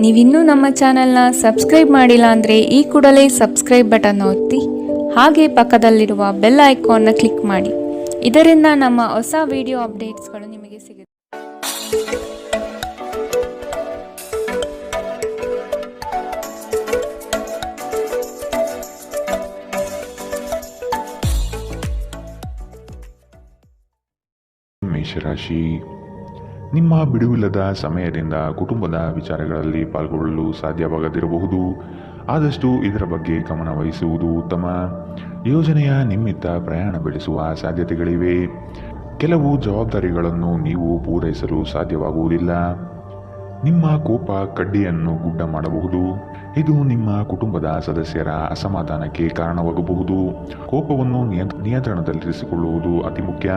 ನೀವಿನ್ನೂ ನಮ್ಮ ಚಾನೆಲ್ನ ಸಬ್ಸ್ಕ್ರೈಬ್ ಮಾಡಿಲ್ಲ ಅಂದರೆ ಈ ಕೂಡಲೇ ಸಬ್ಸ್ಕ್ರೈಬ್ ಬಟನ್ ಒತ್ತಿ ಹಾಗೆ ಪಕ್ಕದಲ್ಲಿರುವ ಬೆಲ್ ಐಕಾನ್ನ ಕ್ಲಿಕ್ ಮಾಡಿ. ಇದರಿಂದ ನಮ್ಮ ಹೊಸ ವಿಡಿಯೋ ಅಪ್ಡೇಟ್ಸ್ಗಳು ನಿಮಗೆ ಸಿಗುತ್ತೆ. ಮೇಷರಾಶಿ, ನಿಮ್ಮ ಬಿಡುವಿಲ್ಲದ ಸಮಯದಿಂದ ಕುಟುಂಬದ ವಿಚಾರಗಳಲ್ಲಿ ಪಾಲ್ಗೊಳ್ಳಲು ಸಾಧ್ಯವಾಗದಿರಬಹುದು. ಆದಷ್ಟು ಇದರ ಬಗ್ಗೆ ಗಮನ ವಹಿಸುವುದು ಉತ್ತಮ. ಯೋಜನೆಯ ನಿಮಿತ್ತ ಪ್ರಯಾಣ ಬೆಳೆಸುವ ಸಾಧ್ಯತೆಗಳಿವೆ. ಕೆಲವು ಜವಾಬ್ದಾರಿಗಳನ್ನು ನೀವು ಪೂರೈಸಲು ಸಾಧ್ಯವಾಗುವುದಿಲ್ಲ. ನಿಮ್ಮ ಕೋಪ ಕಡ್ಡಿಯನ್ನು ಗುಡ್ಡ ಮಾಡಬಹುದು. ಇದು ನಿಮ್ಮ ಕುಟುಂಬದ ಸದಸ್ಯರ ಅಸಮಾಧಾನಕ್ಕೆ ಕಾರಣವಾಗಬಹುದು. ಕೋಪವನ್ನು ನಿಯಂತ್ರಣದಲ್ಲಿರಿಸಿಕೊಳ್ಳುವುದು ಅತಿ ಮುಖ್ಯ.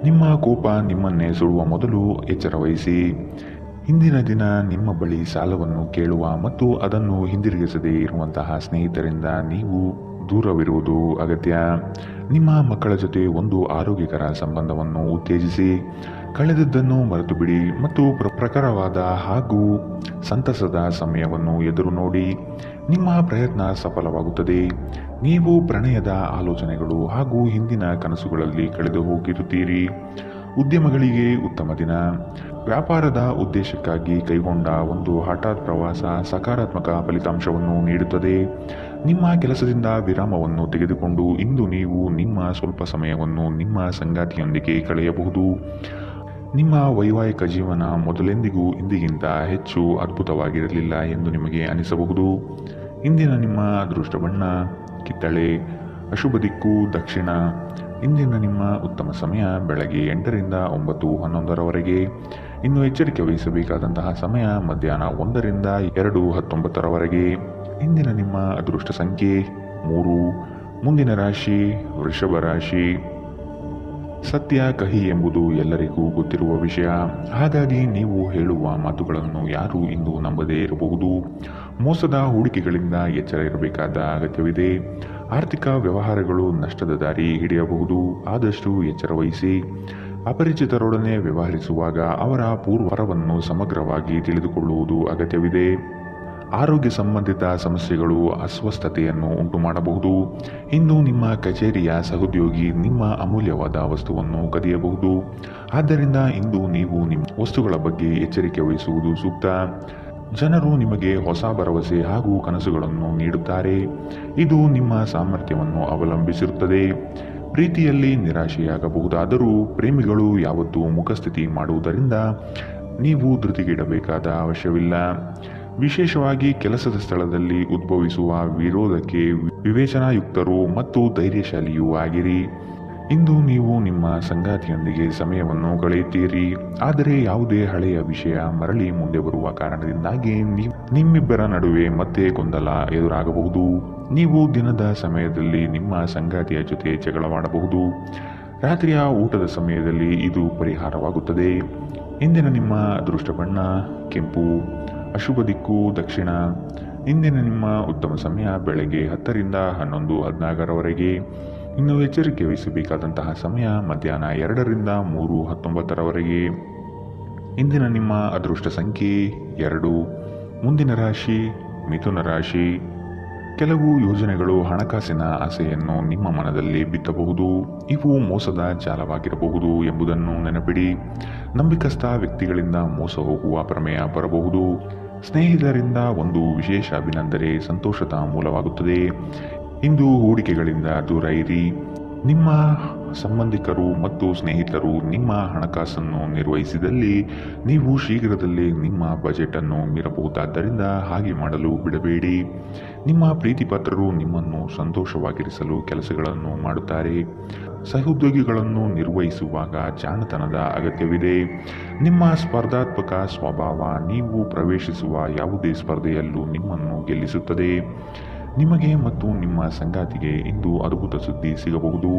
ನಿಮ್ಮ ಕೋಪ ನಿಮ್ಮನ್ನೇ ಸುಡುವ ಮೊದಲು ಎಚ್ಚರ ವಹಿಸಿ. ಇಂದಿನ ದಿನ ನಿಮ್ಮ ಬಳಿ ಸಾಲವನ್ನು ಕೇಳುವ ಮತ್ತು ಅದನ್ನು ಹಿಂದಿರುಗಿಸದೇ ಇರುವಂತಹ ಸ್ನೇಹಿತರಿಂದ ನೀವು ದೂರವಿರುವುದು ಅಗತ್ಯ. ನಿಮ್ಮ ಮಕ್ಕಳ ಜೊತೆ ಒಂದು ಆರೋಗ್ಯಕರ ಸಂಬಂಧವನ್ನು ಉತ್ತೇಜಿಸಿ. ಕಳೆದದ್ದನ್ನು ಮರೆತು ಬಿಡಿ ಮತ್ತು ಪ್ರಖರವಾದ ಹಾಗೂ ಸಂತಸದ ಸಮಯವನ್ನು ಎದುರು ನೋಡಿ. ನಿಮ್ಮ ಪ್ರಯತ್ನ ಸಫಲವಾಗುತ್ತದೆ. ನೀವು ಪ್ರಣಯದ ಆಲೋಚನೆಗಳು ಹಾಗೂ ಹಿಂದಿನ ಕನಸುಗಳಲ್ಲಿ ಕಳೆದು ಹೋಗಿರುತ್ತೀರಿ. ಉದ್ಯಮಗಳಿಗೆ ಉತ್ತಮ ದಿನ. ವ್ಯಾಪಾರದ ಉದ್ದೇಶಕ್ಕಾಗಿ ಕೈಗೊಂಡ ಒಂದು ಹಠಾತ್ ಪ್ರವಾಸ ಸಕಾರಾತ್ಮಕ ಫಲಿತಾಂಶವನ್ನು ನೀಡುತ್ತದೆ. ನಿಮ್ಮ ಕೆಲಸದಿಂದ ವಿರಾಮವನ್ನು ತೆಗೆದುಕೊಂಡು ಇಂದು ನೀವು ನಿಮ್ಮ ಸ್ವಲ್ಪ ಸಮಯವನ್ನು ನಿಮ್ಮ ಸಂಗಾತಿಯೊಂದಿಗೆ ಕಳೆಯಬಹುದು. ನಿಮ್ಮ ವೈವಾಹಿಕ ಜೀವನ ಮೊದಲೆಂದಿಗೂ ಇಂದಿಗಿಂತ ಹೆಚ್ಚು ಅದ್ಭುತವಾಗಿರಲಿಲ್ಲ ಎಂದು ನಿಮಗೆ ಅನಿಸಬಹುದು. ಇಂದಿನ ನಿಮ್ಮ ಅದೃಷ್ಟ ಬಣ್ಣ ಕಿತ್ತಳೆ, ಅಶುಭ ದಿಕ್ಕು ದಕ್ಷಿಣ. ಇಂದಿನ ನಿಮ್ಮ ಉತ್ತಮ ಸಮಯ ಬೆಳಗ್ಗೆ 8ರಿಂದ 9:11ರವರೆಗೆ. ಇನ್ನು ಎಚ್ಚರಿಕೆ ವಹಿಸಬೇಕಾದಂತಹ ಸಮಯ ಮಧ್ಯಾಹ್ನ 1ರಿಂದ 2:19ರವರೆಗೆ. ಇಂದಿನ ನಿಮ್ಮ ಅದೃಷ್ಟ ಸಂಖ್ಯೆ 3. ಮುಂದಿನ ರಾಶಿ ವೃಷಭ ರಾಶಿ. ಸತ್ಯ ಕಹಿ ಎಂಬುದು ಎಲ್ಲರಿಗೂ ಗೊತ್ತಿರುವ ವಿಷಯ. ಹಾಗಾಗಿ ನೀವು ಹೇಳುವ ಮಾತುಗಳನ್ನು ಯಾರೂ ಇಂದು ನಂಬದೇ ಇರಬಹುದು. ಮೋಸದ ಹೂಡಿಕೆಗಳಿಂದ ಎಚ್ಚರ ಇರಬೇಕಾದ ಅಗತ್ಯವಿದೆ. ಆರ್ಥಿಕ ವ್ಯವಹಾರಗಳು ನಷ್ಟದ ದಾರಿ ಹಿಡಿಯಬಹುದು. ಆದಷ್ಟು ಎಚ್ಚರ ವಹಿಸಿ. ಅಪರಿಚಿತರೊಡನೆ ವ್ಯವಹರಿಸುವಾಗ ಅವರ ಪೂರ್ವರವನ್ನು ಸಮಗ್ರವಾಗಿ ತಿಳಿದುಕೊಳ್ಳುವುದು ಅಗತ್ಯವಿದೆ. ಆರೋಗ್ಯ ಸಂಬಂಧಿತ ಸಮಸ್ಯೆಗಳು ಅಸ್ವಸ್ಥತೆಯನ್ನು ಉಂಟು ಮಾಡಬಹುದು. ಇಂದು ನಿಮ್ಮ ಕಚೇರಿಯ ಸಹೋದ್ಯೋಗಿ ನಿಮ್ಮ ಅಮೂಲ್ಯವಾದ ವಸ್ತುವನ್ನು ಕದಿಯಬಹುದು. ಆದ್ದರಿಂದ ಇಂದು ನೀವು ನಿಮ್ಮ ವಸ್ತುಗಳ ಬಗ್ಗೆ ಎಚ್ಚರಿಕೆ ವಹಿಸುವುದು ಸೂಕ್ತ. ಜನರು ನಿಮಗೆ ಹೊಸ ಭರವಸೆ ಹಾಗೂ ಕನಸುಗಳನ್ನು ನೀಡುತ್ತಾರೆ. ಇದು ನಿಮ್ಮ ಸಾಮರ್ಥ್ಯವನ್ನು ಅವಲಂಬಿಸಿರುತ್ತದೆ. ಪ್ರೀತಿಯಲ್ಲಿ ನಿರಾಶೆಯಾಗಬಹುದಾದರೂ ಪ್ರೇಮಿಗಳು ಯಾವತ್ತೂ ಮುಖಸ್ಥಿತಿ ಮಾಡುವುದರಿಂದ ನೀವು ಧೃತಿಗೆಡಬೇಕಾದ ಅವಶ್ಯವಿಲ್ಲ. ವಿಶೇಷವಾಗಿ ಕೆಲಸದ ಸ್ಥಳದಲ್ಲಿ ಉದ್ಭವಿಸುವ ವಿರೋಧಕ್ಕೆ ವಿವೇಚನಾಯುಕ್ತರು ಮತ್ತು ಧೈರ್ಯಶಾಲಿಯೂ ಆಗಿರಿ. ಇಂದು ನೀವು ನಿಮ್ಮ ಸಂಗಾತಿಯೊಂದಿಗೆ ಸಮಯವನ್ನು ಕಳೆಯುತ್ತೀರಿ. ಆದರೆ ಯಾವುದೇ ಹಳೆಯ ವಿಷಯ ಮರಳಿ ಮುಂದೆ ಬರುವ ಕಾರಣದಿಂದಾಗಿ ನಿಮ್ಮಿಬ್ಬರ ನಡುವೆ ಮತ್ತೆ ಗೊಂದಲ ಎದುರಾಗಬಹುದು. ನೀವು ದಿನದ ಸಮಯದಲ್ಲಿ ನಿಮ್ಮ ಸಂಗಾತಿಯ ಜೊತೆ ಜಗಳವಾಡಬಹುದು. ರಾತ್ರಿಯ ಊಟದ ಸಮಯದಲ್ಲಿ ಇದು ಪರಿಹಾರವಾಗುತ್ತದೆ. ಇಂದಿನ ನಿಮ್ಮ ಅದೃಷ್ಟ ಬಣ್ಣ ಕೆಂಪು, ಅಶುಭ ದಿಕ್ಕು ದಕ್ಷಿಣ. ಇಂದಿನ ನಿಮ್ಮ ಉತ್ತಮ ಸಮಯ ಬೆಳಗ್ಗೆ 10ರಿಂದ 11:14ರವರೆಗೆ. ಇನ್ನು ಎಚ್ಚರಿಕೆ ವಹಿಸಬೇಕಾದಂತಹ ಸಮಯ ಮಧ್ಯಾಹ್ನ 2ರಿಂದ 3:19ರವರೆಗೆ. ಇಂದಿನ ನಿಮ್ಮ ಅದೃಷ್ಟ ಸಂಖ್ಯೆ 2. ಮುಂದಿನ ರಾಶಿ ಮಿಥುನ ರಾಶಿ. ಕೆಲವು ಯೋಜನೆಗಳು ಹಣಕಾಸಿನ ಆಸೆಯನ್ನು ನಿಮ್ಮ ಮನದಲ್ಲಿ ಬಿತ್ತಬಹುದು. ಇವು ಮೋಸದ ಜಾಲವಾಗಿರಬಹುದು ಎಂಬುದನ್ನು ನೆನಪಿಡಿ. ನಂಬಿಕಸ್ಥ ವ್ಯಕ್ತಿಗಳಿಂದ ಮೋಸ ಹೋಗುವ ಪ್ರಮೇಯ ಬರಬಹುದು. ಸ್ನೇಹಿತರಿಂದ ಒಂದು ವಿಶೇಷ ಅಭಿನಂದನೆ ಸಂತೋಷದ ಮೂಲವಾಗುತ್ತದೆ. ಇಂದು ಹೂಡಿಕೆಗಳಿಂದ ದೂರ ಇರಿ. ನಿಮ್ಮ ಸಂಬಂಧಿಕರು ಮತ್ತು ಸ್ನೇಹಿತರು ನಿಮ್ಮ ಹಣಕಾಸನ್ನು ನಿರ್ವಹಿಸಿದಲ್ಲಿ ನೀವು ಶೀಘ್ರದಲ್ಲೇ ನಿಮ್ಮ ಬಜೆಟ್ ಅನ್ನು ಮೀರಬಹುದಾದ್ದರಿಂದ ಹಾಗೆ ಮಾಡಲು ಬಿಡಬೇಡಿ. ನಿಮ್ಮ ಪ್ರೀತಿಪಾತ್ರರು ನಿಮ್ಮನ್ನು ಸಂತೋಷವಾಗಿರಿಸಲು ಕೆಲಸಗಳನ್ನು ಮಾಡುತ್ತಾರೆ. ಸಹೋದ್ಯೋಗಿಗಳನ್ನು ನಿರ್ವಹಿಸುವಾಗ ಜಾಣತನದ ಅಗತ್ಯವಿದೆ. ನಿಮ್ಮ ಸ್ಪರ್ಧಾತ್ಮಕ ಸ್ವಭಾವ ನೀವು ಪ್ರವೇಶಿಸುವ ಯಾವುದೇ ಸ್ಪರ್ಧೆಯಲ್ಲೂ ನಿಮ್ಮನ್ನು ಗೆಲ್ಲಿಸುತ್ತದೆ. ನಿಮಗೆ ಮತ್ತು ನಿಮ್ಮ ಸಂಗಾತಿಗೆ ಇಂದು ಅದ್ಭುತ ಸುದ್ದಿ ಸಿಗಬಹುದು.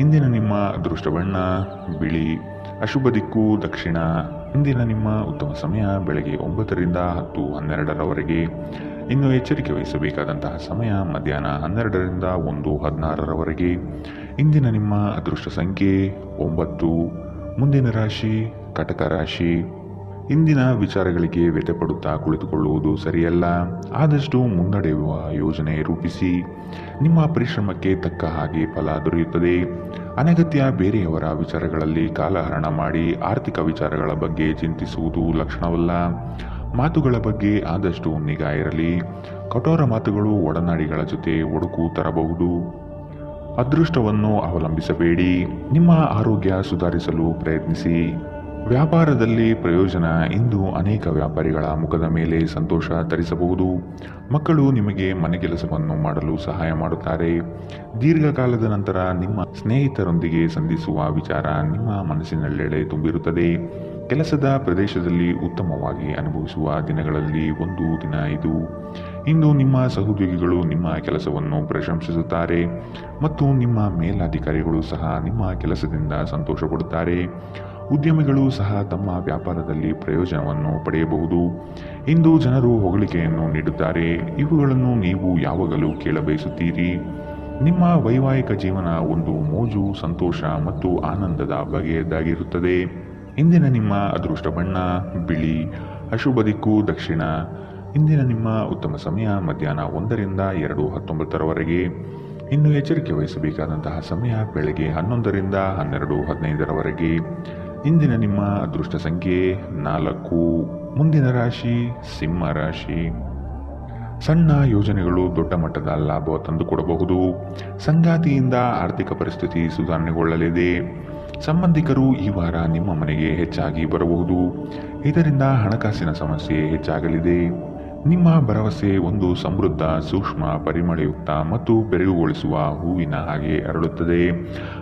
ಇಂದಿನ ನಿಮ್ಮ ಅದೃಷ್ಟ ಬಣ್ಣ ಬಿಳಿ, ಅಶುಭ ದಿಕ್ಕು ದಕ್ಷಿಣ. ಇಂದಿನ ನಿಮ್ಮ ಉತ್ತಮ ಸಮಯ ಬೆಳಗ್ಗೆ 9ರಿಂದ 10:12ರವರೆಗೆ. ಇನ್ನು ಎಚ್ಚರಿಕೆ ವಹಿಸಬೇಕಾದಂತಹ ಸಮಯ ಮಧ್ಯಾಹ್ನ 12ರಿಂದ 1:16ರವರೆಗೆ. ಇಂದಿನ ನಿಮ್ಮ ಅದೃಷ್ಟ ಸಂಖ್ಯೆ 9. ಮುಂದಿನ ರಾಶಿ ಕಟಕ ರಾಶಿ. ಇಂದಿನ ವಿಚಾರಗಳಿಗೆ ವ್ಯಥೆಪಡುತ್ತಾ ಕುಳಿತುಕೊಳ್ಳುವುದು ಸರಿಯಲ್ಲ. ಆದಷ್ಟು ಮುನ್ನಡೆಯುವ ಯೋಜನೆ ರೂಪಿಸಿ. ನಿಮ್ಮ ಪರಿಶ್ರಮಕ್ಕೆ ತಕ್ಕ ಹಾಗೆ ಫಲ ದೊರೆಯುತ್ತದೆ. ಅನಗತ್ಯ ಬೇರೆಯವರ ವಿಚಾರಗಳಲ್ಲಿ ಕಾಲಹರಣ ಮಾಡಿ ಆರ್ಥಿಕ ವಿಚಾರಗಳ ಬಗ್ಗೆ ಚಿಂತಿಸುವುದು ಲಕ್ಷಣವಲ್ಲ. ಮಾತುಗಳ ಬಗ್ಗೆ ಆದಷ್ಟು ನಿಗಾ ಇರಲಿ. ಕಠೋರ ಮಾತುಗಳು ಒಡನಾಡಿಗಳ ಜೊತೆ ಒಡುಕು ತರಬಹುದು. ಅದೃಷ್ಟವನ್ನು ಅವಲಂಬಿಸಬೇಡಿ. ನಿಮ್ಮ ಆರೋಗ್ಯ ಸುಧಾರಿಸಲು ಪ್ರಯತ್ನಿಸಿ. ವ್ಯಾಪಾರದಲ್ಲಿ ಪ್ರಯೋಜನ. ಇಂದು ಅನೇಕ ವ್ಯಾಪಾರಿಗಳ ಮುಖದ ಮೇಲೆ ಸಂತೋಷ ತರಿಸಬಹುದು. ಮಕ್ಕಳು ನಿಮಗೆ ಮನೆಗೆಲಸವನ್ನು ಮಾಡಲು ಸಹಾಯ ಮಾಡುತ್ತಾರೆ. ದೀರ್ಘಕಾಲದ ನಂತರ ನಿಮ್ಮ ಸ್ನೇಹಿತರೊಂದಿಗೆ ಸಂಧಿಸುವ ವಿಚಾರ ನಿಮ್ಮ ಮನಸ್ಸಿನೆಲ್ಲೆಡೆ ತುಂಬಿರುತ್ತದೆ. ಕೆಲಸದ ಪ್ರದೇಶದಲ್ಲಿ ಉತ್ತಮವಾಗಿ ಅನುಭವಿಸುವ ದಿನಗಳಲ್ಲಿ ಒಂದು ದಿನ ಇದು. ಇಂದು ನಿಮ್ಮ ಸಹೋದ್ಯೋಗಿಗಳು ನಿಮ್ಮ ಕೆಲಸವನ್ನು ಪ್ರಶಂಸಿಸುತ್ತಾರೆ ಮತ್ತು ನಿಮ್ಮ ಮೇಲಧಿಕಾರಿಗಳು ಸಹ ನಿಮ್ಮ ಕೆಲಸದಿಂದ ಸಂತೋಷ ಪಡುತ್ತಾರೆ. ಉದ್ಯಮಿಗಳು ಸಹ ತಮ್ಮ ವ್ಯಾಪಾರದಲ್ಲಿ ಪ್ರಯೋಜನವನ್ನು ಪಡೆಯಬಹುದು. ಇಂದು ಜನರು ಹೊಗಳಿಕೆಯನ್ನು ನೀಡುತ್ತಾರೆ. ಇವುಗಳನ್ನು ನೀವು ಯಾವಾಗಲೂ ಕೇಳಬಯಸುತ್ತೀರಿ. ನಿಮ್ಮ ವೈವಾಹಿಕ ಜೀವನ ಒಂದು ಮೋಜು, ಸಂತೋಷ ಮತ್ತು ಆನಂದದ ಬಗೆಯದಾಗಿರುತ್ತದೆ. ಇಂದಿನ ನಿಮ್ಮ ಅದೃಷ್ಟ ಬಣ್ಣ ಬಿಳಿ. ಅಶುಭ ದಿಕ್ಕು ದಕ್ಷಿಣ. ಇಂದಿನ ನಿಮ್ಮ ಉತ್ತಮ ಸಮಯ ಮಧ್ಯಾಹ್ನ 1ರಿಂದ 2:19 ಇನ್ನು ಎಚ್ಚರಿಕೆ ವಹಿಸಬೇಕಾದಂತಹ ಸಮಯ ಬೆಳಗ್ಗೆ 11ರಿಂದ 12:15 ಇಂದಿನ ನಿಮ್ಮ ಅದೃಷ್ಟ ಸಂಖ್ಯೆ 4. ಮುಂದಿನ ರಾಶಿ ಸಿಂಹ ರಾಶಿ. ಸಣ್ಣ ಯೋಜನೆಗಳು ದೊಡ್ಡ ಮಟ್ಟದ ಲಾಭ ತಂದುಕೊಡಬಹುದು. ಸಂಗಾತಿಯಿಂದ ಆರ್ಥಿಕ ಪರಿಸ್ಥಿತಿ ಸುಧಾರಣೆಗೊಳ್ಳಲಿದೆ. ಸಂಬಂಧಿಕರು ಈ ವಾರ ನಿಮ್ಮ ಮನೆಗೆ ಹೆಚ್ಚಾಗಿ ಬರಬಹುದು. ಇದರಿಂದ ಹಣಕಾಸಿನ ಸಮಸ್ಯೆ ಹೆಚ್ಚಾಗಲಿದೆ. ನಿಮ್ಮ ಭರವಸೆ ಒಂದು ಸಮೃದ್ಧ, ಸೂಕ್ಷ್ಮ, ಪರಿಮಳಯುಕ್ತ ಮತ್ತು ಬೆರಗುಗೊಳಿಸುವ ಹೂವಿನ ಹಾಗೆ ಅರಳುತ್ತದೆ.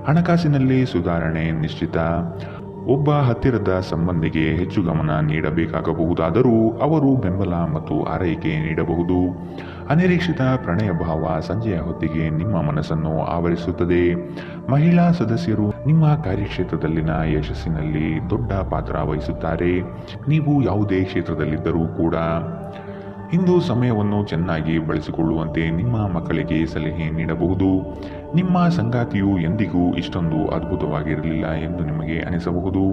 ಹಣಕಾಸಿನಲ್ಲಿ ಸುಧಾರಣೆ ನಿಶ್ಚಿತ. ಒಬ್ಬ ಹತ್ತಿರದ ಸಂಬಂಧಿಗೆ ಹೆಚ್ಚು ಗಮನ ನೀಡಬೇಕಾಗಬಹುದಾದರೂ ಅವರು ಬೆಂಬಲ ಮತ್ತು ಆರೈಕೆ ನೀಡಬಹುದು. ಅನಿರೀಕ್ಷಿತ ಪ್ರಣಯ ಭಾವ ಸಂಜೆಯ ಹೊತ್ತಿಗೆ ನಿಮ್ಮ ಮನಸ್ಸನ್ನು ಆವರಿಸುತ್ತದೆ. ಮಹಿಳಾ ಸದಸ್ಯರು ನಿಮ್ಮ ಕಾರ್ಯಕ್ಷೇತ್ರದಲ್ಲಿನ ಯಶಸ್ಸಿನಲ್ಲಿ ದೊಡ್ಡ ಪಾತ್ರ ವಹಿಸುತ್ತಾರೆ. ನೀವು ಯಾವುದೇ ಕ್ಷೇತ್ರದಲ್ಲಿದ್ದರೂ ಕೂಡ ಇಂದು ಸಮಯವನ್ನು ಚೆನ್ನಾಗಿ ಬಳಸಿಕೊಳ್ಳುವಂತೆ ನಿಮ್ಮ ಮಕ್ಕಳಿಗೆ ಸಲಹೆ ನೀಡಬಹುದು. ನಿಮ್ಮ ಸಂಗಾತಿಯು ಎಂದಿಗೂ ಇಷ್ಟೊಂದು ಅದ್ಭುತವಾಗಿರಲಿಲ್ಲ ಎಂದು ನಿಮಗೆ ಅನಿಸಬಹುದು.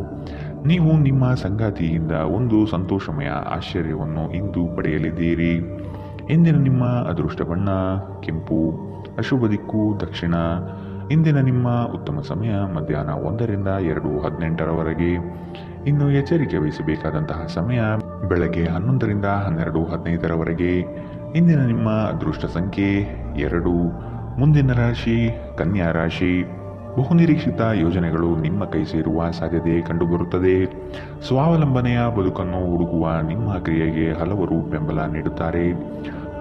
ನೀವು ನಿಮ್ಮ ಸಂಗಾತಿಯಿಂದ ಒಂದು ಸಂತೋಷಮಯ ಆಶ್ಚರ್ಯವನ್ನು ಇಂದು ಪಡೆಯಲಿದ್ದೀರಿ. ಇಂದಿನ ನಿಮ್ಮ ಅದೃಷ್ಟ ಬಣ್ಣ ಕೆಂಪು. ಅಶುಭ ದಿಕ್ಕು ದಕ್ಷಿಣ. ಇಂದಿನ ನಿಮ್ಮ ಉತ್ತಮ ಸಮಯ ಮಧ್ಯಾಹ್ನ 1ರಿಂದ 2:18 ಇನ್ನು ಎಚ್ಚರಿಕೆ ವಹಿಸಬೇಕಾದಂತಹ ಸಮಯ ಬೆಳಗ್ಗೆ 11ರಿಂದ 12:15 ಇಂದಿನ ನಿಮ್ಮ ಅದೃಷ್ಟ ಸಂಖ್ಯೆ 2. ಮುಂದಿನ ರಾಶಿ ಕನ್ಯಾ ರಾಶಿ. ಬಹುನಿರೀಕ್ಷಿತ ಯೋಜನೆಗಳು ನಿಮ್ಮ ಕೈ ಸೇರುವ ಸಾಧ್ಯತೆ ಕಂಡುಬರುತ್ತದೆ. ಸ್ವಾವಲಂಬನೆಯ ಬದುಕನ್ನು ಹುಡುಕುವ ನಿಮ್ಮ ಕ್ರಿಯೆಗೆ ಹಲವರು ಬೆಂಬಲ ನೀಡುತ್ತಾರೆ.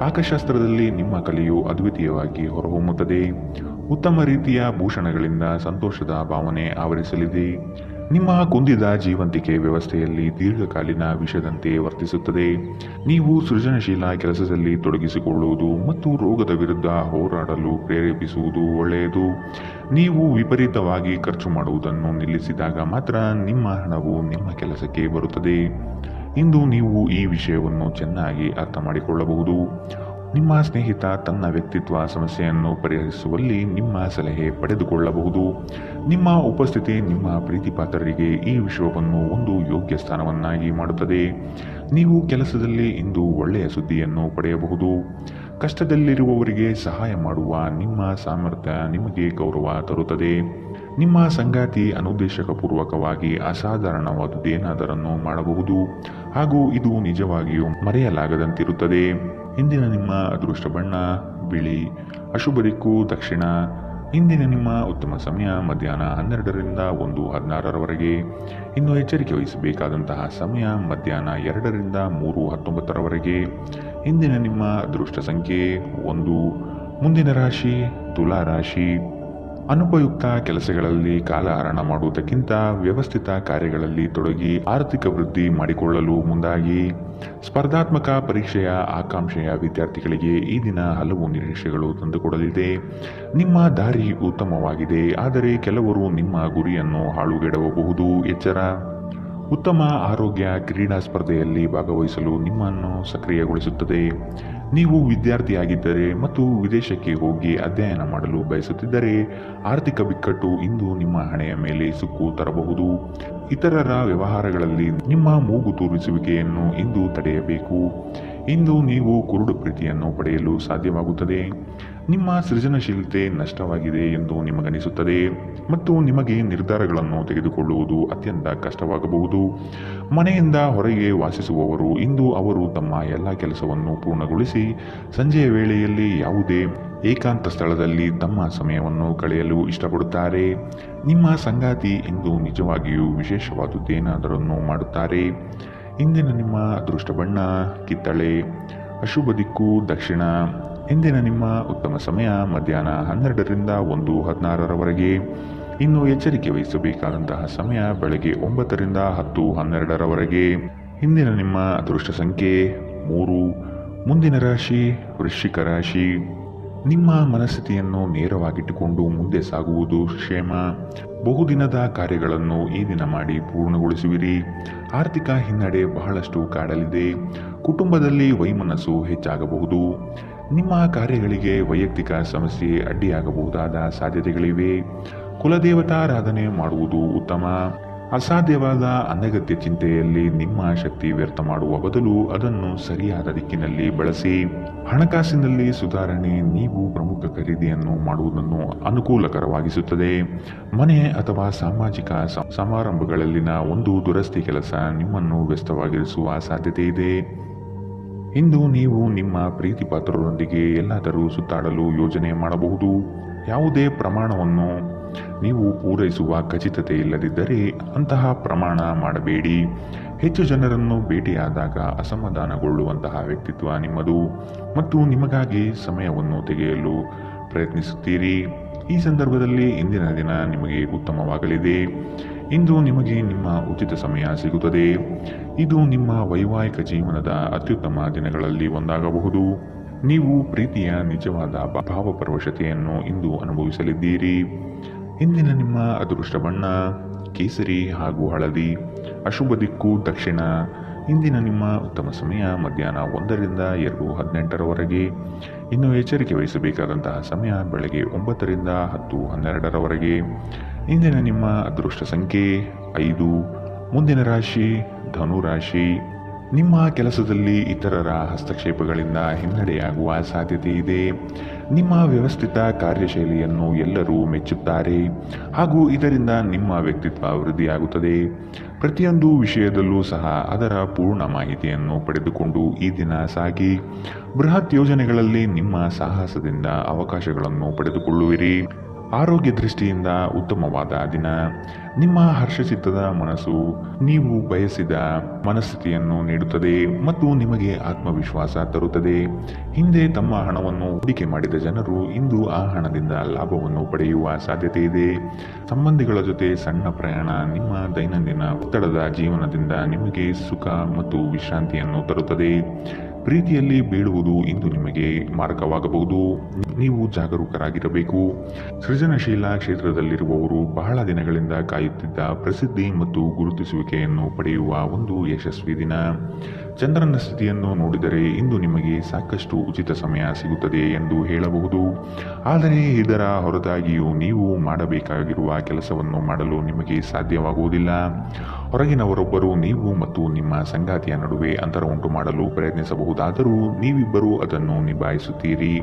ಪಾಕಶಾಸ್ತ್ರದಲ್ಲಿ ನಿಮ್ಮ ಕಲೆಯು ಅದ್ವಿತೀಯವಾಗಿ ಹೊರಹೊಮ್ಮುತ್ತದೆ. ಉತ್ತಮ ರೀತಿಯ ಭೂಷಣಗಳಿಂದ ಸಂತೋಷದ ಭಾವನೆ ಆವರಿಸಲಿದೆ. ನಿಮ್ಮ ಕುಂದಿದ ಜೀವಂತಿಕೆ ವ್ಯವಸ್ಥೆಯಲ್ಲಿ ದೀರ್ಘಕಾಲೀನ ವಿಷದಂತೆ ವರ್ತಿಸುತ್ತದೆ. ನೀವು ಸೃಜನಶೀಲ ಕೆಲಸದಲ್ಲಿ ತೊಡಗಿಸಿಕೊಳ್ಳುವುದು ಮತ್ತು ರೋಗದ ವಿರುದ್ಧ ಹೋರಾಡಲು ಪ್ರೇರೇಪಿಸುವುದು ಒಳ್ಳೆಯದು. ನೀವು ವಿಪರೀತವಾಗಿ ಖರ್ಚು ಮಾಡುವುದನ್ನು ನಿಲ್ಲಿಸಿದಾಗ ಮಾತ್ರ ನಿಮ್ಮ ಹಣವು ನಿಮ್ಮ ಕೆಲಸಕ್ಕೆ ಬರುತ್ತದೆ. ಇಂದು ನೀವು ಈ ವಿಷಯವನ್ನು ಚೆನ್ನಾಗಿ ಅರ್ಥ ಮಾಡಿಕೊಳ್ಳಬಹುದು. ನಿಮ್ಮ ಸ್ನೇಹಿತ ತನ್ನ ವ್ಯಕ್ತಿತ್ವ ಸಮಸ್ಯೆಯನ್ನು ಪರಿಹರಿಸುವಲ್ಲಿ ನಿಮ್ಮ ಸಲಹೆ ಪಡೆದುಕೊಳ್ಳಬಹುದು. ನಿಮ್ಮ ಉಪಸ್ಥಿತಿ ನಿಮ್ಮ ಪ್ರೀತಿಪಾತ್ರರಿಗೆ ಈ ವಿಷಯವನ್ನು ಒಂದು ಯೋಗ್ಯ ಸ್ಥಾನವನ್ನಾಗಿ ಮಾಡುತ್ತದೆ. ನೀವು ಕೆಲಸದಲ್ಲಿ ಇಂದು ಒಳ್ಳೆಯ ಸುದ್ದಿಯನ್ನು ಪಡೆಯಬಹುದು. ಕಷ್ಟದಲ್ಲಿರುವವರಿಗೆ ಸಹಾಯ ಮಾಡುವ ನಿಮ್ಮ ಸಾಮರ್ಥ್ಯ ನಿಮಗೆ ಗೌರವ ತರುತ್ತದೆ. ನಿಮ್ಮ ಸಂಗಾತಿ ಅನುದ್ದೇಶಪೂರ್ವಕವಾಗಿ ಅಸಾಧಾರಣವಾದುದೇನಾದರನ್ನು ಮಾಡಬಹುದು ಹಾಗೂ ಇದು ನಿಜವಾಗಿಯೂ ಮರೆಯಲಾಗದಂತಿರುತ್ತದೆ. ಇಂದಿನ ನಿಮ್ಮ ಅದೃಷ್ಟ ಬಣ್ಣ ಬಿಳಿ. ಅಶುಭ ದಿಕ್ಕು ದಕ್ಷಿಣ. ಇಂದಿನ ನಿಮ್ಮ ಉತ್ತಮ ಸಮಯ ಮಧ್ಯಾಹ್ನ 12ರಿಂದ 1:16 ಇನ್ನು ಎಚ್ಚರಿಕೆ ವಹಿಸಬೇಕಾದಂತಹ ಸಮಯ ಮಧ್ಯಾಹ್ನ 2ರಿಂದ 3:19 ಇಂದಿನ ನಿಮ್ಮ ಅದೃಷ್ಟ ಸಂಖ್ಯೆ 1. ಮುಂದಿನ ರಾಶಿ ತುಲಾ ರಾಶಿ. ಅನುಪಯುಕ್ತ ಕೆಲಸಗಳಲ್ಲಿ ಕಾಲಹರಣ ಮಾಡುವುದಕ್ಕಿಂತ ವ್ಯವಸ್ಥಿತ ಕಾರ್ಯಗಳಲ್ಲಿ ತೊಡಗಿ ಆರ್ಥಿಕ ವೃದ್ಧಿ ಮಾಡಿಕೊಳ್ಳಲು ಮುಂದಾಗಿ. ಸ್ಪರ್ಧಾತ್ಮಕ ಪರೀಕ್ಷೆಯ ಆಕಾಂಕ್ಷೆಯ ವಿದ್ಯಾರ್ಥಿಗಳಿಗೆ ಈ ದಿನ ಹಲವು ನಿರೀಕ್ಷೆಗಳು ತಂದುಕೊಡಲಿದೆ. ನಿಮ್ಮ ದಾರಿ ಉತ್ತಮವಾಗಿದೆ, ಆದರೆ ಕೆಲವರು ನಿಮ್ಮ ಗುರಿಯನ್ನು ಹಾಳುಗೆಡವಬಹುದು. ಎಚ್ಚರ. ಉತ್ತಮ ಆರೋಗ್ಯ ಕ್ರೀಡಾ ಸ್ಪರ್ಧೆಯಲ್ಲಿ ಭಾಗವಹಿಸಲು ನಿಮ್ಮನ್ನು ಸಕ್ರಿಯಗೊಳಿಸುತ್ತದೆ. ನೀವು ವಿದ್ಯಾರ್ಥಿಯಾಗಿದ್ದರೆ ಮತ್ತು ವಿದೇಶಕ್ಕೆ ಹೋಗಿ ಅಧ್ಯಯನ ಮಾಡಲು ಬಯಸುತ್ತಿದ್ದರೆ ಆರ್ಥಿಕ ಬಿಕ್ಕಟ್ಟು ಇಂದು ನಿಮ್ಮ ಹಣೆಯ ಮೇಲೆ ಸುಕ್ಕು ತರಬಹುದು. ಇತರರ ವ್ಯವಹಾರಗಳಲ್ಲಿ ನಿಮ್ಮ ಮೂಗು ತೂರಿಸುವಿಕೆಯನ್ನು ಇಂದು ತಡೆಯಬೇಕು. ಇಂದು ನೀವು ಕುರುಡು ಪ್ರೀತಿಯನ್ನು ಪಡೆಯಲು ಸಾಧ್ಯವಾಗುತ್ತದೆ. ನಿಮ್ಮ ಸೃಜನಶೀಲತೆ ನಷ್ಟವಾಗಿದೆ ಎಂದು ನಿಮಗನಿಸುತ್ತದೆ ಮತ್ತು ನಿಮಗೆ ನಿರ್ಧಾರಗಳನ್ನು ತೆಗೆದುಕೊಳ್ಳುವುದು ಅತ್ಯಂತ ಕಷ್ಟವಾಗಬಹುದು. ಮನೆಯಿಂದ ಹೊರಗೆ ವಾಸಿಸುವವರು ಇಂದು ಅವರು ತಮ್ಮ ಎಲ್ಲ ಕೆಲಸವನ್ನು ಪೂರ್ಣಗೊಳಿಸಿ ಸಂಜೆಯ ವೇಳೆಯಲ್ಲಿ ಯಾವುದೇ ಏಕಾಂತ ಸ್ಥಳದಲ್ಲಿ ತಮ್ಮ ಸಮಯವನ್ನು ಕಳೆಯಲು ಇಷ್ಟಪಡುತ್ತಾರೆ. ನಿಮ್ಮ ಸಂಗಾತಿ ಇಂದು ನಿಜವಾಗಿಯೂ ವಿಶೇಷವಾದುದೇನಾದರನ್ನು ಮಾಡುತ್ತಾರೆ. ಇಂದಿನ ನಿಮ್ಮ ಅದೃಷ್ಟ ಬಣ್ಣ ಕಿತ್ತಳೆ. ಅಶುಭ ದಿಕ್ಕು ದಕ್ಷಿಣ. ಇಂದಿನ ನಿಮ್ಮ ಉತ್ತಮ ಸಮಯ ಮಧ್ಯಾಹ್ನ 12ರಿಂದ 1:16ರವರೆಗೆ. ಇನ್ನು ಎಚ್ಚರಿಕೆ ವಹಿಸಬೇಕಾದಂತಹ ಸಮಯ ಬೆಳಗ್ಗೆ 9ರಿಂದ 10:12ರವರೆಗೆ. ಇಂದಿನ ನಿಮ್ಮ ಅದೃಷ್ಟ ಸಂಖ್ಯೆ 3. ಮುಂದಿನ ರಾಶಿ ವೃಶ್ಚಿಕ ರಾಶಿ. ನಿಮ್ಮ ಮನಸ್ಥಿತಿಯನ್ನು ನೇರವಾಗಿಟ್ಟುಕೊಂಡು ಮುಂದೆ ಸಾಗುವುದು ಕ್ಷೇಮ. ಬಹುದಿನದ ಕಾರ್ಯಗಳನ್ನು ಈ ದಿನ ಮಾಡಿ ಪೂರ್ಣಗೊಳಿಸುವಿರಿ. ಆರ್ಥಿಕ ಹಿನ್ನಡೆ ಬಹಳಷ್ಟು ಕಾಡಲಿದೆ. ಕುಟುಂಬದಲ್ಲಿ ವೈಮನಸ್ಸು ಹೆಚ್ಚಾಗಬಹುದು. ನಿಮ್ಮ ಕಾರ್ಯಗಳಿಗೆ ವೈಯಕ್ತಿಕ ಸಮಸ್ಯೆ ಅಡ್ಡಿಯಾಗಬಹುದಾದ ಸಾಧ್ಯತೆಗಳಿವೆ. ಕುಲದೇವತಾರಾಧನೆ ಮಾಡುವುದು ಉತ್ತಮ. ಅಸಾಧ್ಯವಾದ ಅನಗತ್ಯ ಚಿಂತೆಯಲ್ಲಿ ನಿಮ್ಮ ಶಕ್ತಿ ವ್ಯರ್ಥ ಮಾಡುವ ಬದಲು ಅದನ್ನು ಸರಿಯಾದ ದಿಕ್ಕಿನಲ್ಲಿ ಬಳಸಿ. ಹಣಕಾಸಿನಲ್ಲಿ ಸುಧಾರಣೆ ನೀವು ಪ್ರಮುಖ ಖರೀದಿಯನ್ನು ಮಾಡುವುದನ್ನು ಅನುಕೂಲಕರವಾಗಿಸುತ್ತದೆ. ಮನೆ ಅಥವಾ ಸಾಮಾಜಿಕ ಸಮಾರಂಭಗಳಲ್ಲಿನ ಒಂದು ದುರಸ್ತಿ ಕೆಲಸ ನಿಮ್ಮನ್ನು ವ್ಯಸ್ತವಾಗಿರಿಸುವ ಸಾಧ್ಯತೆ ಇದೆ. ಇಂದು ನೀವು ನಿಮ್ಮ ಪ್ರೀತಿ ಪಾತ್ರರೊಂದಿಗೆ ಎಲ್ಲಾದರೂ ಸುತ್ತಾಡಲು ಯೋಜನೆ ಮಾಡಬಹುದು. ಯಾವುದೇ ಪ್ರಮಾಣವನ್ನು ನೀವು ಪೂರೈಸುವ ಖಚಿತತೆ ಇಲ್ಲದಿದ್ದರೆ ಅಂತಹ ಪ್ರಮಾಣ ಮಾಡಬೇಡಿ. ಹೆಚ್ಚು ಜನರನ್ನು ಭೇಟಿಯಾದಾಗ ಅಸಮಾಧಾನಗೊಳ್ಳುವಂತಹ ವ್ಯಕ್ತಿತ್ವ ನಿಮ್ಮದು ಮತ್ತು ನಿಮಗಾಗಿ ಸಮಯವನ್ನು ತೆಗೆಯಲು ಪ್ರಯತ್ನಿಸುತ್ತೀರಿ. ಈ ಸಂದರ್ಭದಲ್ಲಿ ಇಂದಿನ ದಿನ ನಿಮಗೆ ಉತ್ತಮವಾಗಲಿದೆ. ಇಂದು ನಿಮಗೆ ನಿಮ್ಮ ಉಚಿತ ಸಮಯ ಸಿಗುತ್ತದೆ. ಇದು ನಿಮ್ಮ ವೈವಾಹಿಕ ಜೀವನದ ಅತ್ಯುತ್ತಮ ದಿನಗಳಲ್ಲಿ ಒಂದಾಗಬಹುದು. ನೀವು ಪ್ರೀತಿಯ ನಿಜವಾದ ಭಾವಪರವಶತೆಯನ್ನು ಇಂದು ಅನುಭವಿಸಲಿದ್ದೀರಿ. ಇಂದಿನ ನಿಮ್ಮ ಅದೃಷ್ಟ ಬಣ್ಣ ಕೇಸರಿ ಹಾಗೂ ಹಳದಿ. ಅಶುಭ ದಿಕ್ಕು ದಕ್ಷಿಣ. ಇಂದಿನ ನಿಮ್ಮ ಉತ್ತಮ ಸಮಯ ಮಧ್ಯಾಹ್ನ 1ರಿಂದ 2:18ರವರೆಗೆ. ಇನ್ನು ಎಚ್ಚರಿಕೆ ವಹಿಸಬೇಕಾದಂತಹ ಸಮಯ ಬೆಳಗ್ಗೆ 9ರಿಂದ 10:12ರವರೆಗೆ. ಇಂದಿನ ನಿಮ್ಮ ಅದೃಷ್ಟ ಸಂಖ್ಯೆ 5. ಮುಂದಿನ ರಾಶಿ ಧನು ರಾಶಿ. ನಿಮ್ಮ ಕೆಲಸದಲ್ಲಿ ಇತರರ ಹಸ್ತಕ್ಷೇಪಗಳಿಂದ ಹಿನ್ನಡೆಯಾಗುವ ಸಾಧ್ಯತೆ ಇದೆ. ನಿಮ್ಮ ವ್ಯವಸ್ಥಿತ ಕಾರ್ಯಶೈಲಿಯನ್ನು ಎಲ್ಲರೂ ಮೆಚ್ಚುತ್ತಾರೆ ಹಾಗೂ ಇದರಿಂದ ನಿಮ್ಮ ವ್ಯಕ್ತಿತ್ವ ವೃದ್ಧಿಯಾಗುತ್ತದೆ. ಪ್ರತಿಯೊಂದು ವಿಷಯದಲ್ಲೂ ಸಹ ಅದರ ಪೂರ್ಣ ಮಾಹಿತಿಯನ್ನು ಪಡೆದುಕೊಂಡು ಈ ದಿನ ಸಾಗಿ. ಬೃಹತ್ ಯೋಜನೆಗಳಲ್ಲಿ ನಿಮ್ಮ ಸಾಹಸದಿಂದ ಅವಕಾಶಗಳನ್ನು ಪಡೆದುಕೊಳ್ಳುವಿರಿ. ಆರೋಗ್ಯ ದೃಷ್ಟಿಯಿಂದ ಉತ್ತಮವಾದ ದಿನ. ನಿಮ್ಮ ಹರ್ಷಚಿತ್ತದ ಮನಸ್ಸು ನೀವು ಬಯಸಿದ ಮನಸ್ಥಿತಿಯನ್ನು ನೀಡುತ್ತದೆ ಮತ್ತು ನಿಮಗೆ ಆತ್ಮವಿಶ್ವಾಸ ತರುತ್ತದೆ. ಹಿಂದೆ ತಮ್ಮ ಹಣವನ್ನು ಹೂಡಿಕೆ ಮಾಡಿದ ಜನರು ಇಂದು ಆ ಹಣದಿಂದ ಲಾಭವನ್ನು ಪಡೆಯುವ ಸಾಧ್ಯತೆ ಇದೆ. ಸಂಬಂಧಿಗಳ ಜೊತೆ ಸಣ್ಣ ಪ್ರಯಾಣ ನಿಮ್ಮ ದೈನಂದಿನ ಒತ್ತಡದ ಜೀವನದಿಂದ ನಿಮಗೆ ಸುಖ ಮತ್ತು ವಿಶ್ರಾಂತಿಯನ್ನು ತರುತ್ತದೆ. ಪ್ರೀತಿಯಲ್ಲಿ ಬೀಳುವುದು ಇಂದು ನಿಮಗೆ ಮಾರಕವಾಗಬಹುದು. ನೀವು ಜಾಗರೂಕರಾಗಿರಬೇಕು. ಸೃಜನಶೀಲ ಕ್ಷೇತ್ರದಲ್ಲಿರುವವರು ಬಹಳ ದಿನಗಳಿಂದ ಕಾಯುತ್ತಿದ್ದ ಪ್ರಸಿದ್ಧಿ ಮತ್ತು ಗುರುತಿಸುವಿಕೆಯನ್ನು ಪಡೆಯುವ ಒಂದು ಯಶಸ್ವಿ ದಿನ. ಚಂದ್ರನ ಸ್ಥಿತಿಯನ್ನು ನೋಡಿದರೆ ಇಂದು ನಿಮಗೆ ಸಾಕಷ್ಟು ಉಚಿತ ಸಮಯ ಸಿಗುತ್ತದೆ ಎಂದು ಹೇಳಬಹುದು. ಆದರೆ ಇದರ ಹೊರತಾಗಿಯೂ ನೀವು ಮಾಡಬೇಕಾಗಿರುವ ಕೆಲಸವನ್ನು ಮಾಡಲು ನಿಮಗೆ ಸಾಧ್ಯವಾಗುವುದಿಲ್ಲ. ಹೊರಗಿನವರೊಬ್ಬರು ನೀವು ಮತ್ತು ನಿಮ್ಮ ಸಂಗಾತಿಯ ನಡುವೆ ಅಂತರ ಉಂಟು ಮಾಡಲು ಪ್ರಯತ್ನಿಸಬಹುದಾದರೂ ನೀವಿಬ್ಬರೂ ಅದನ್ನು ನಿಭಾಯಿಸುತ್ತೀರಿ.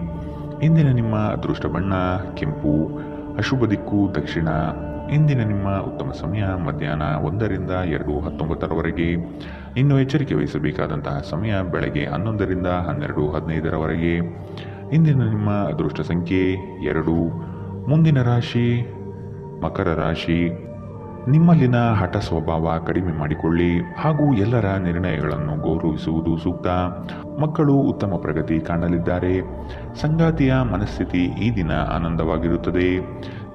ಇಂದಿನ ನಿಮ್ಮ ಅದೃಷ್ಟ ಬಣ್ಣ ಕೆಂಪು. ಅಶುಭ ದಿಕ್ಕು ದಕ್ಷಿಣ. ಇಂದಿನ ನಿಮ್ಮ ಉತ್ತಮ ಸಮಯ ಮಧ್ಯಾಹ್ನ 1ರಿಂದ 2:19ರವರೆಗೆ. ಇನ್ನು ಎಚ್ಚರಿಕೆ ವಹಿಸಬೇಕಾದಂತಹ ಸಮಯ ಬೆಳಗ್ಗೆ 11ರಿಂದ 12:15ರವರೆಗೆ. ಇಂದಿನ ನಿಮ್ಮ ಅದೃಷ್ಟ ಸಂಖ್ಯೆ 2. ಮುಂದಿನ ರಾಶಿ ಮಕರ ರಾಶಿ. ನಿಮ್ಮಲ್ಲಿನ ಹಠ ಸ್ವಭಾವ ಕಡಿಮೆ ಮಾಡಿಕೊಳ್ಳಿ ಹಾಗೂ ಎಲ್ಲರ ನಿರ್ಣಯಗಳನ್ನು ಗೌರವಿಸುವುದು ಸೂಕ್ತ. ಮಕ್ಕಳು ಉತ್ತಮ ಪ್ರಗತಿ ಕಾಣಲಿದ್ದಾರೆ. ಸಂಗಾತಿಯ ಮನಸ್ಥಿತಿ ಈ ದಿನ ಆನಂದವಾಗಿರುತ್ತದೆ.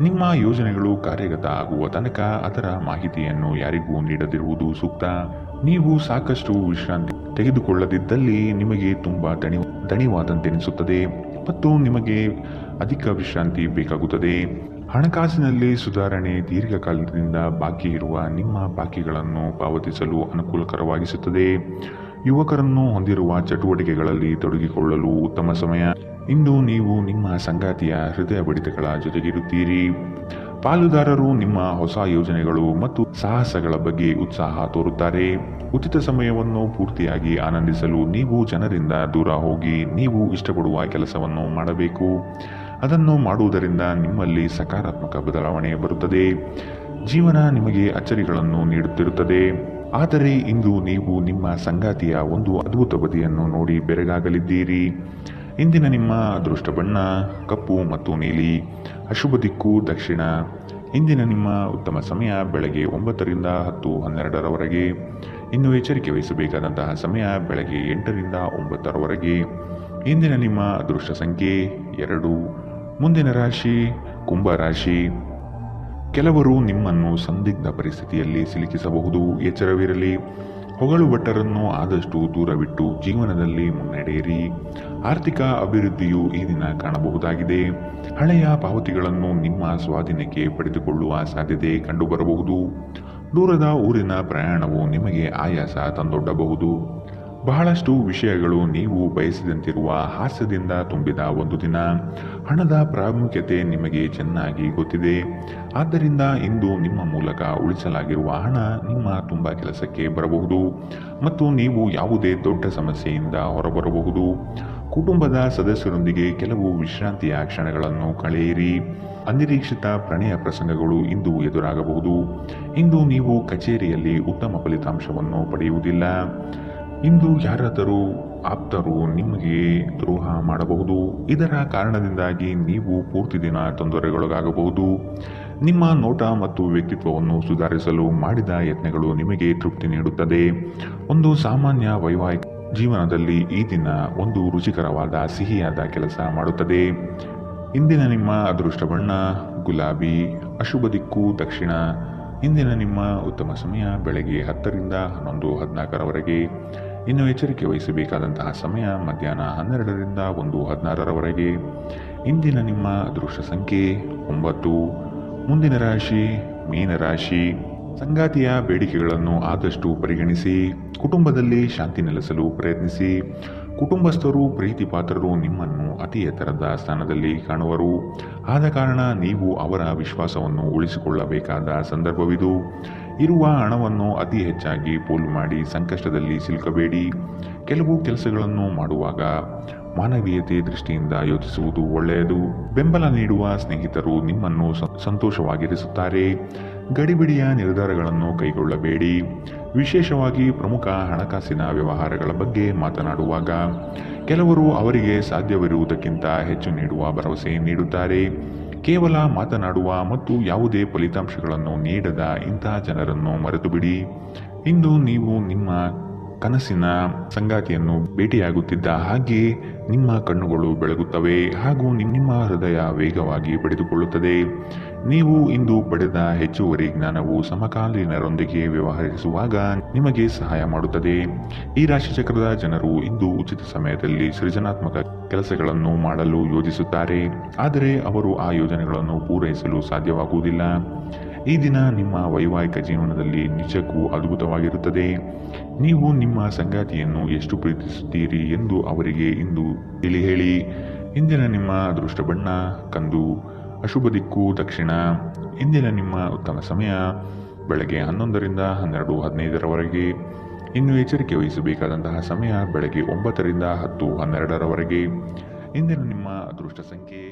ನಿಮ್ಮ ಯೋಜನೆಗಳು ಕಾರ್ಯಗತ ಆಗುವ ತನಕ ಅದರ ಮಾಹಿತಿಯನ್ನು ಯಾರಿಗೂ ನೀಡದಿರುವುದು ಸೂಕ್ತ. ನೀವು ಸಾಕಷ್ಟು ವಿಶ್ರಾಂತಿ ತೆಗೆದುಕೊಳ್ಳದಿದ್ದಲ್ಲಿ ನಿಮಗೆ ತುಂಬ ದಣಿವಾದಂತೆನಿಸುತ್ತದೆ ಮತ್ತು ನಿಮಗೆ ಅಧಿಕ ವಿಶ್ರಾಂತಿ ಬೇಕಾಗುತ್ತದೆ. ಹಣಕಾಸಿನಲ್ಲಿ ಸುಧಾರಣೆ ದೀರ್ಘಕಾಲದಿಂದ ಬಾಕಿ ಇರುವ ನಿಮ್ಮ ಬಾಕಿಗಳನ್ನು ಪಾವತಿಸಲು ಅನುಕೂಲಕರವಾಗಿಸುತ್ತದೆ. ಯುವಕರನ್ನು ಹೊಂದಿರುವ ಚಟುವಟಿಕೆಗಳಲ್ಲಿ ತೊಡಗಿಕೊಳ್ಳಲು ಉತ್ತಮ ಸಮಯ. ಇಂದು ನೀವು ನಿಮ್ಮ ಸಂಗಾತಿಯ ಹೃದಯ ಬಡಿತಗಳ ಜೊತೆಗಿರುತ್ತೀರಿ. ಪಾಲುದಾರರು ನಿಮ್ಮ ಹೊಸ ಯೋಜನೆಗಳು ಮತ್ತು ಸಾಹಸಗಳ ಬಗ್ಗೆ ಉತ್ಸಾಹ ತೋರುತ್ತಾರೆ. ಉಚಿತ ಸಮಯವನ್ನು ಪೂರ್ತಿಯಾಗಿ ಆನಂದಿಸಲು ನೀವು ಜನರಿಂದ ದೂರ ಹೋಗಿ ನೀವು ಇಷ್ಟಪಡುವ ಕೆಲಸವನ್ನು ಮಾಡಬೇಕು. ಅದನ್ನು ಮಾಡುವುದರಿಂದ ನಿಮ್ಮಲ್ಲಿ ಸಕಾರಾತ್ಮಕ ಬದಲಾವಣೆ ಬರುತ್ತದೆ. ಜೀವನ ನಿಮಗೆ ಅಚ್ಚರಿಗಳನ್ನು ನೀಡುತ್ತಿರುತ್ತದೆ. ಆದರೆ ಇಂದು ನೀವು ನಿಮ್ಮ ಸಂಗಾತಿಯ ಒಂದು ಅದ್ಭುತ ಬದಿಯನ್ನು ನೋಡಿ ಬೆರಗಾಗಲಿದ್ದೀರಿ. ಇಂದಿನ ನಿಮ್ಮ ಅದೃಷ್ಟ ಬಣ್ಣ ಕಪ್ಪು ಮತ್ತು ನೀಲಿ. ಅಶುಭ ದಿಕ್ಕು ದಕ್ಷಿಣ. ಇಂದಿನ ನಿಮ್ಮ ಉತ್ತಮ ಸಮಯ ಬೆಳಗ್ಗೆ 9 ರಿಂದ 10:12ರವರೆಗೆ. ಇನ್ನು ಎಚ್ಚರಿಕೆ ವಹಿಸಬೇಕಾದಂತಹ ಸಮಯ ಬೆಳಗ್ಗೆ 8 ರಿಂದ 9ರವರೆಗೆ. ಇಂದಿನ ನಿಮ್ಮ ಅದೃಷ್ಟ ಸಂಖ್ಯೆ 2. ಮುಂದಿನ ರಾಶಿ ಕುಂಭ ರಾಶಿ. ಕೆಲವರು ನಿಮ್ಮನ್ನು ಸಂದಿಗ್ಧ ಪರಿಸ್ಥಿತಿಯಲ್ಲಿ ಸಿಲುಕಿಸಬಹುದು. ಎಚ್ಚರವಿರಲಿ. ಹೊಗಳು ಭಟ್ಟರನ್ನು ಆದಷ್ಟು ದೂರವಿಟ್ಟು ಜೀವನದಲ್ಲಿ ಮುನ್ನಡೆಯಿರಿ. ಆರ್ಥಿಕ ಅಭಿವೃದ್ಧಿಯು ಈ ದಿನ ಕಾಣಬಹುದಾಗಿದೆ. ಹಳೆಯ ಪಾವತಿಗಳನ್ನು ನಿಮ್ಮ ಸ್ವಾಧೀನಕ್ಕೆ ಪಡೆದುಕೊಳ್ಳುವ ಸಾಧ್ಯತೆ ಕಂಡುಬರಬಹುದು. ದೂರದ ಊರಿನ ಪ್ರಯಾಣವು ನಿಮಗೆ ಆಯಾಸ ತಂದೊಡ್ಡಬಹುದು. ಬಹಳಷ್ಟು ವಿಷಯಗಳು ನೀವು ಬಯಸಿದಂತಿರುವ ಹಾಸ್ಯದಿಂದ ತುಂಬಿದ ಒಂದು ದಿನ. ಹಣದ ಪ್ರಾಮುಖ್ಯತೆ ನಿಮಗೆ ಚೆನ್ನಾಗಿ ಗೊತ್ತಿದೆ. ಆದ್ದರಿಂದ ಇಂದು ನಿಮ್ಮ ಮೂಲಕ ಉಳಿಸಲಾಗಿರುವ ಹಣ ನಿಮ್ಮ ತುಂಬ ಕೆಲಸಕ್ಕೆ ಬರಬಹುದು ಮತ್ತು ನೀವು ಯಾವುದೇ ದೊಡ್ಡ ಸಮಸ್ಯೆಯಿಂದ ಹೊರಬರಬಹುದು. ಕುಟುಂಬದ ಸದಸ್ಯರೊಂದಿಗೆ ಕೆಲವು ವಿಶ್ರಾಂತಿಯ ಕ್ಷಣಗಳನ್ನು ಕಳೆಯಿರಿ. ಅನಿರೀಕ್ಷಿತ ಪ್ರಣಯ ಪ್ರಸಂಗಗಳು ಇಂದು ಎದುರಾಗಬಹುದು. ಇಂದು ನೀವು ಕಚೇರಿಯಲ್ಲಿ ಉತ್ತಮ ಫಲಿತಾಂಶವನ್ನು ಪಡೆಯುವುದಿಲ್ಲ. ಇಂದು ಯಾರಾದರೂ ಆಪ್ತರು ನಿಮಗೆ ದ್ರೋಹ ಮಾಡಬಹುದು. ಇದರ ಕಾರಣದಿಂದಾಗಿ ನೀವು ಪೂರ್ತಿ ದಿನ ತೊಂದರೆಗೊಳಗಾಗಬಹುದು. ನಿಮ್ಮ ನೋಟ ಮತ್ತು ವ್ಯಕ್ತಿತ್ವವನ್ನು ಸುಧಾರಿಸಲು ಮಾಡಿದ ಯತ್ನಗಳು ನಿಮಗೆ ತೃಪ್ತಿ ನೀಡುತ್ತದೆ. ಒಂದು ಸಾಮಾನ್ಯ ವೈವಾಹಿಕ ಜೀವನದಲ್ಲಿ ಈ ದಿನ ಒಂದು ರುಚಿಕರವಾದ ಸಿಹಿಯಾದ ಕೆಲಸ ಮಾಡುತ್ತದೆ. ಇಂದಿನ ನಿಮ್ಮ ಅದೃಷ್ಟ ಬಣ್ಣ ಗುಲಾಬಿ. ಅಶುಭ ದಿಕ್ಕು ದಕ್ಷಿಣ. ಇಂದಿನ ನಿಮ್ಮ ಉತ್ತಮ ಸಮಯ ಬೆಳಗ್ಗೆ 10 ರಿಂದ 11:14ರವರೆಗೆ. ಇನ್ನು ಎಚ್ಚರಿಕೆ ವಹಿಸಬೇಕಾದಂತಹ ಸಮಯ ಮಧ್ಯಾಹ್ನ 12 ರಿಂದ 1:16ರವರೆಗೆ. ಇಂದಿನ ನಿಮ್ಮ ಅದೃಷ್ಟ ಸಂಖ್ಯೆ 9. ಮುಂದಿನ ರಾಶಿ ಮೀನರಾಶಿ. ಸಂಗಾತಿಯ ಬೇಡಿಕೆಗಳನ್ನು ಆದಷ್ಟು ಪರಿಗಣಿಸಿ. ಕುಟುಂಬದಲ್ಲಿ ಶಾಂತಿ ನೆಲೆಸಲು ಪ್ರಯತ್ನಿಸಿ. ಕುಟುಂಬಸ್ಥರು ಪ್ರೀತಿ ಪಾತ್ರರು ನಿಮ್ಮನ್ನು ಅತಿ ಎತ್ತರದ ಸ್ಥಾನದಲ್ಲಿ ಕಾಣುವರು. ಆದ ಕಾರಣ ನೀವು ಅವರ ವಿಶ್ವಾಸವನ್ನು ಉಳಿಸಿಕೊಳ್ಳಬೇಕಾದ ಸಂದರ್ಭವಿದು. ಇರುವ ಹಣವನ್ನು ಅತಿ ಹೆಚ್ಚಾಗಿ ಪೋಲು ಮಾಡಿ ಸಂಕಷ್ಟದಲ್ಲಿ ಸಿಲುಕಬೇಡಿ. ಕೆಲವು ಕೆಲಸಗಳನ್ನು ಮಾಡುವಾಗ ಮಾನವೀಯತೆ ದೃಷ್ಟಿಯಿಂದ ಯೋಚಿಸುವುದು ಒಳ್ಳೆಯದು. ಬೆಂಬಲ ನೀಡುವ ಸ್ನೇಹಿತರು ನಿಮ್ಮನ್ನು ಸಂತೋಷವಾಗಿರಿಸುತ್ತಾರೆ. ಗಡಿಬಿಡಿಯ ನಿರ್ಧಾರಗಳನ್ನು ಕೈಗೊಳ್ಳಬೇಡಿ. ವಿಶೇಷವಾಗಿ ಪ್ರಮುಖ ಹಣಕಾಸಿನ ವ್ಯವಹಾರಗಳ ಬಗ್ಗೆ ಮಾತನಾಡುವಾಗ ಕೆಲವರು ಅವರಿಗೆ ಸಾಧ್ಯವಿರುವುದಕ್ಕಿಂತ ಹೆಚ್ಚು ನೀಡುವ ಭರವಸೆ ನೀಡುತ್ತಾರೆ. ಕೇವಲ ಮಾತನಾಡುವ ಮತ್ತು ಯಾವುದೇ ಫಲಿತಾಂಶಗಳನ್ನು ನೀಡದ ಇಂತಹ ಜನರನ್ನು ಮರೆತುಬಿಡಿ. ಇಂದು ನೀವು ನಿಮ್ಮ ಕನಸಿನ ಸಂಗಾತಿಯನ್ನು ಭೇಟಿಯಾಗುತ್ತಿದ್ದ ಹಾಗೆ ನಿಮ್ಮ ಕಣ್ಣುಗಳು ಬೆಳಗುತ್ತವೆ ಹಾಗೂ ನಿಮ್ಮ ಹೃದಯ ವೇಗವಾಗಿ ಬಡಿದುಕೊಳ್ಳುತ್ತದೆ. ನೀವು ಇಂದು ಪಡೆದ ಹೆಚ್ಚುವರಿ ಜ್ಞಾನವು ಸಮಕಾಲೀನರೊಂದಿಗೆ ವ್ಯವಹರಿಸುವಾಗ ನಿಮಗೆ ಸಹಾಯ ಮಾಡುತ್ತದೆ. ಈ ರಾಶಿಚಕ್ರದ ಜನರು ಇಂದು ಉಚಿತ ಸಮಯದಲ್ಲಿ ಸೃಜನಾತ್ಮಕ ಕೆಲಸಗಳನ್ನು ಮಾಡಲು ಯೋಜಿಸುತ್ತಾರೆ. ಆದರೆ ಅವರು ಆ ಯೋಜನೆಗಳನ್ನು ಪೂರೈಸಲು ಸಾಧ್ಯವಾಗುವುದಿಲ್ಲ. ಈ ದಿನ ನಿಮ್ಮ ವೈವಾಹಿಕ ಜೀವನದಲ್ಲಿ ನಿಜಕ್ಕೂ ಅದ್ಭುತವಾಗಿರುತ್ತದೆ. ನೀವು ನಿಮ್ಮ ಸಂಗಾತಿಯನ್ನು ಎಷ್ಟು ಪ್ರೀತಿಸುತ್ತೀರಿ ಎಂದು ಅವರಿಗೆ ಇಂದು ತಿಳಿ ಹೇಳಿ. ಇಂದಿನ ನಿಮ್ಮ ಅದೃಷ್ಟ ಬಣ್ಣ ಕಂದು. ಅಶುಭ ದಿಕ್ಕು ದಕ್ಷಿಣ. ಇಂದಿನ ನಿಮ್ಮ ಉತ್ತಮ ಸಮಯ ಬೆಳಗ್ಗೆ 11 ರಿಂದ 12:15ರವರೆಗೆ. ಇನ್ನು ಎಚ್ಚರಿಕೆ ವಹಿಸಬೇಕಾದಂತಹ ಸಮಯ ಬೆಳಗ್ಗೆ 9 ರಿಂದ 10:12ರವರೆಗೆ. ಇಂದಿನ ನಿಮ್ಮ ಅದೃಷ್ಟ ಸಂಖ್ಯೆ